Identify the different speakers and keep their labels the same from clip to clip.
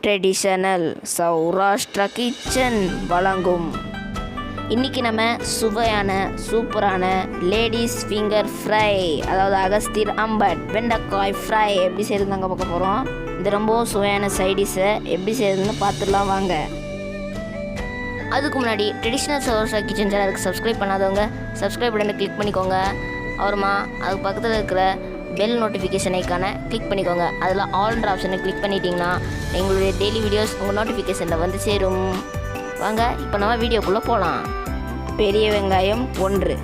Speaker 1: Traditional Saurashtra kitchen வழங்கும் இன்றைக்கி நம்ம சுவையான சூப்பரான லேடிஸ் ஃபிங்கர் ஃப்ரை, அதாவது அகஸ்தீர் அம்பட் வெண்டைக்காய் ஃப்ரை எப்படி செய்யுதுன்னு நாங்கள் பார்க்க போகிறோம். இது ரொம்பவும் சுவையான சைடிஷை எப்படி செய்யுதுன்னு பார்த்துடலாம் வாங்க. அதுக்கு முன்னாடி ட்ரெடிஷ்னல் சௌராஷ்டிரா கிச்சன் சேனலுக்கு சப்ஸ்கிரைப் பண்ணாதவங்க சப்ஸ்கிரைப் பட்டனை கிளிக் பண்ணிக்கோங்க. அப்புறமா அதுக்கு பக்கத்தில் இருக்கிற பெல் நோட்டிஃபிகேஷன் ஐக்கானை கிளிக் பண்ணிக்கோங்க. அதில் ஆல்ன்ற ஆப்ஷனை கிளிக் பண்ணிட்டீங்கன்னா எங்களுடைய டெய்லி வீடியோஸ் உங்கள் நோட்டிஃபிகேஷனில் வந்து சேரும். வாங்க இப்போ நம்ம வீடியோக்குள்ளே போகலாம். பெரிய வெங்காயம் 1,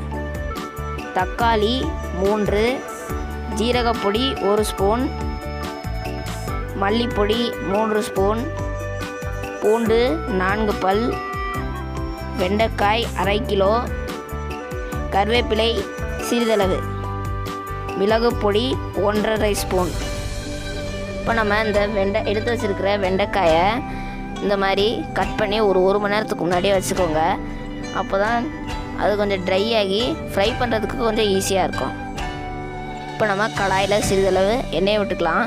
Speaker 1: தக்காளி 3, ஜீரகப்பொடி 1 ஸ்பூன், மல்லிப்பொடி 3 ஸ்பூன், பூண்டு 4 பல், வெண்டைக்காய் 1/2 கிலோ, கருவேப்பிலை சிறிதளவு, மிளகு பொடி 1½ ஸ்பூன். இப்போ நம்ம இந்த எடுத்து வச்சுருக்கிற வெண்டைக்காயை இந்த மாதிரி கட் பண்ணி ஒரு மணி நேரத்துக்கு முன்னாடியே வச்சுக்கோங்க. அப்போ தான் அது கொஞ்சம் ட்ரை ஆகி ஃப்ரை பண்ணுறதுக்கு கொஞ்சம் ஈஸியாக இருக்கும். இப்போ நம்ம கடாயில் சிறிதளவு எண்ணெயை விட்டுக்கலாம்.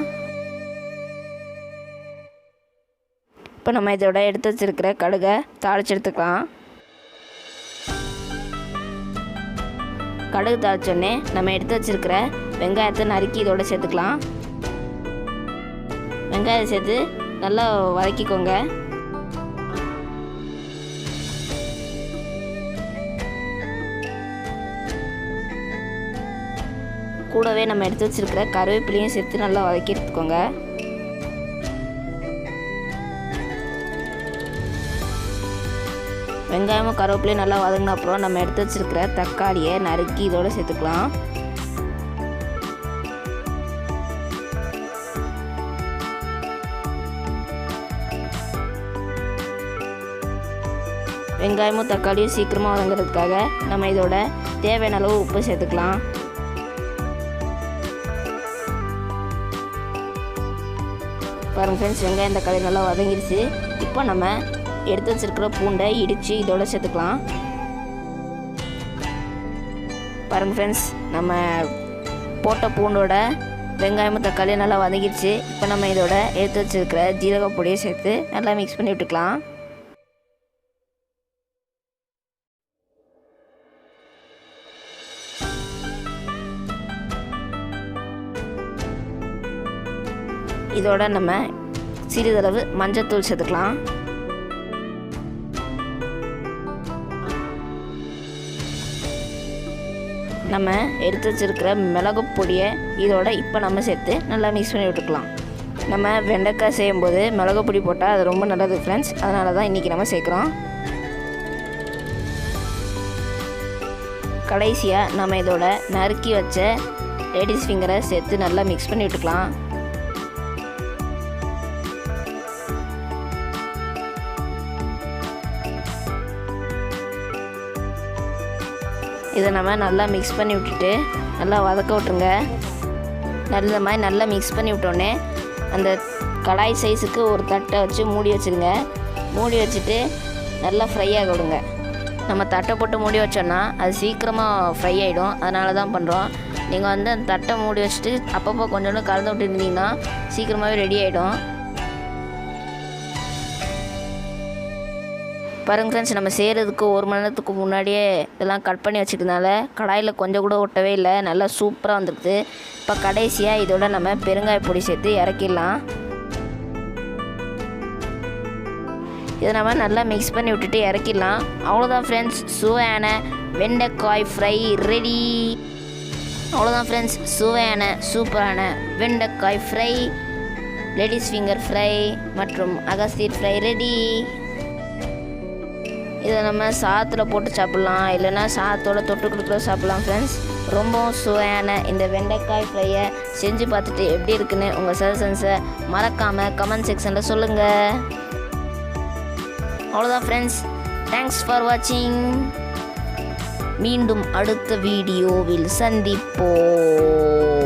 Speaker 1: இப்போ நம்ம இதோட எடுத்து வச்சுருக்கிற கடுகை தாளித்து எடுத்துக்கலாம். கடுகு தாளிச்சோடனே நம்ம எடுத்து வச்சுருக்கிற வெங்காயத்தை நறுக்கி இதோட சேர்த்துக்கலாம். வெங்காயத்தை சேர்த்து நல்லா வதக்கிக்கோங்க. கூடவே நம்ம எடுத்து வச்சுருக்கிற கருவேப்பிலையும் சேர்த்து நல்லா வதக்கி எடுத்துக்கோங்க. வெங்காயமும் கருவேப்பிலையும் நல்லா வதங்கின அப்புறம் நம்ம எடுத்து வச்சுருக்கிற தக்காளியை நறுக்கி இதோடு சேர்த்துக்கலாம். வெங்காயமும் தக்காளியும் சீக்கிரமாக வதங்கிறதுக்காக நம்ம இதோட தேவையான அளவு உப்பு சேர்த்துக்கலாம். பாருங்கள் ஃப்ரெண்ட்ஸ், வெங்காயம் தக்காளி நல்லா வதங்கிடுச்சு. இப்போ நம்ம எடுத்து வச்சுருக்கிற பூண்டை இடித்து இதோட சேர்த்துக்கலாம். பாருங்கள் ஃப்ரெண்ட்ஸ், நம்ம போட்ட பூண்டோட வெங்காயமும் தக்காளியும் நல்லா வதங்கிடுச்சு. இப்போ நம்ம இதோட எடுத்து வச்சுருக்கிற ஜீரக பொடியை சேர்த்து நல்லா மிக்ஸ் பண்ணி விட்டுக்கலாம். இதோட நம்ம சிறிதளவு மஞ்சத்தூள் சேர்த்துக்கலாம். நம்ம எடுத்து வச்சுருக்கிற மிளகு பொடியை இதோட இப்போ நம்ம சேர்த்து நல்லா மிக்ஸ் பண்ணி விட்டுக்கலாம். நம்ம வெண்டைக்காய் செய்யும்போது மிளகு பொடி போட்டால் அது ரொம்ப நல்லது ஃப்ரெண்ட்ஸ், அதனால தான் இன்றைக்கி நம்ம சேர்க்குறோம். கடைசியாக நம்ம இதோட நறுக்கி வச்ச லேடிஸ் ஃபிங்கரை சேர்த்து நல்லா மிக்ஸ் பண்ணி விட்டுக்கலாம். இதை நம்ம நல்லா மிக்ஸ் பண்ணி விட்டுட்டு நல்லா வதக்க விட்டுருங்க. நல்லா மிக்ஸ் பண்ணி விட்டோன்னே அந்த கடாய் சைஸுக்கு ஒரு தட்டை வச்சு மூடி வச்சுருங்க. மூடி வச்சுட்டு நல்லா ஃப்ரை ஆக விடுங்க. நம்ம தட்டை போட்டு மூடி வச்சோன்னா அது சீக்கிரமாக ஃப்ரை ஆகிடும், அதனால தான் பண்ணுறோம். நீங்கள் அந்த தட்டை மூடி வச்சுட்டு அப்பப்போ கொஞ்சோண்டு கலந்து விட்டுருந்தீங்கன்னா சீக்கிரமாகவே ரெடி ஆகிடும். பாருங்கள் ஃப்ரெண்ட்ஸ், நம்ம செய்கிறதுக்கு 1 மணி நேரத்துக்கு முன்னாடியே இதெல்லாம் கட் பண்ணி வச்சுக்கிறதுனால கடாயில் கொஞ்சம் கூட ஒட்டவே இல்லை, நல்லா சூப்பராக வந்துடுது. இப்போ கடைசியாக இதோட நம்ம பெருங்காய பொடி சேர்த்து இறக்கிடலாம். இதை நம்ம நல்லா மிக்ஸ் பண்ணி விட்டுட்டு இறக்கிடலாம். அவ்வளோதான் ஃப்ரெண்ட்ஸ், சுவையான வெண்டைக்காய் ஃப்ரை ரெடி. அவ்வளோதான் ஃப்ரெண்ட்ஸ், சுவையான சூப்பரான வெண்டைக்காய் ஃப்ரை, லேடிஸ் ஃபிங்கர் ஃப்ரை மற்றும் அகஸ்தீர் ஃப்ரை ரெடி. இதை நம்ம சாதத்தில் போட்டு சாப்பிட்லாம், இல்லைன்னா சாதத்தோட தொட்டுக்கிட்டு சாப்பிட்லாம் ஃப்ரெண்ட்ஸ். ரொம்பவும் சுவையான இந்த வெண்டைக்காய் ஃப்ரையை செஞ்சு பார்த்துட்டு எப்படி இருக்குன்னு உங்கள் சஜஷன்ஸை மறக்காமல் கமெண்ட் செக்ஷனில் சொல்லுங்கள். அவ்வளோதான் ஃப்ரெண்ட்ஸ், தேங்க்ஸ் ஃபார் வாட்சிங். மீண்டும் அடுத்த வீடியோவில் சந்திப்போம்.